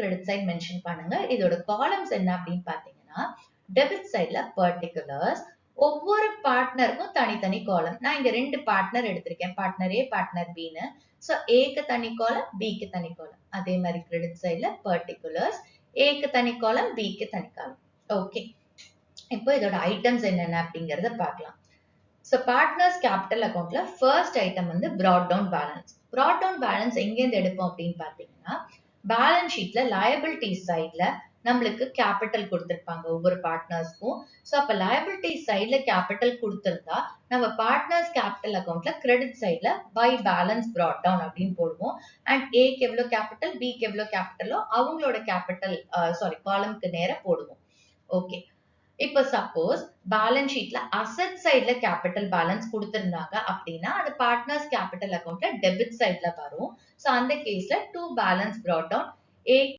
Credit side mention பண்ணுங்க. இதோட columns என்ன அப்படின்னு பாத்தீங்கன்னா, டெபிட் சைட்ல பர்டிகுலர்ஸ், ஒவ்வொரு பார்ட்னருக்கும் தனித்தனி காலம். நான் இங்க 2 பார்ட்னர் எடுத்திருக்கேன். பார்ட்னர் ஏ, பார்ட்னர் பின்னு. சோ ஏக்கு தனி காலம், பிக்கு தனி காலம். அதே மாதிரி கிரெடிட் சைட்ல பர்டிகுலர்ஸ், ஏக்கு தனி காலம், பிக்கு தனி காலம். ஓகே. இப்போ இதோட ஐட்டம்ஸ் என்னென்ன அப்படிங்கறத பார்க்கலாம். சோ பார்ட்னர்ஸ் கேபிட்டல் அக்கவுண்ட்ல ஃபர்ஸ்ட் ஐட்டம் வந்து brought down balance. brought down balance எங்க இருந்து எடுப்போம் அப்படின்னு பாத்தீங்கன்னா, பேலன்ஸ் ஷீட்ல liability சைட்ல நம்மளுக்கு கேபிட்டல் கொடுத்திருப்பாங்க ஒவ்வொரு பார்ட்னர்ஸ்க்கும். சோ அப்ப liability சைட்ல கேபிட்டல் கொடுத்திருந்தா நம்ம பார்ட்னர்ஸ் கேபிட்டல் அக்கவுண்ட்ல கிரெடிட் சைட்ல பை பேலன்ஸ் brought down அப்படின்னு போடுவோம். அண்ட் ஏக்கு எவ்வளவு கேபிட்டல், பிக்கு எவ்வளவு கேபிட்டலோ அவங்களோட கேபிட்டல் காலம்க்கு நேரா போடுவோம். ஓகே. இப்ப சப்போஸ் பேலன்ஸ் ஷீட்ல அசெட் சைட்ல கேபிட்டல் பேலன்ஸ் கொடுத்திருந்தாங்க அப்படின்னா அது பார்ட்னர்ஸ் கேபிட்டல் அக்கவுண்ட்ல டெபிட் சைட்ல வரும். சோ அந்த கேஸ்ல to balance brought down, A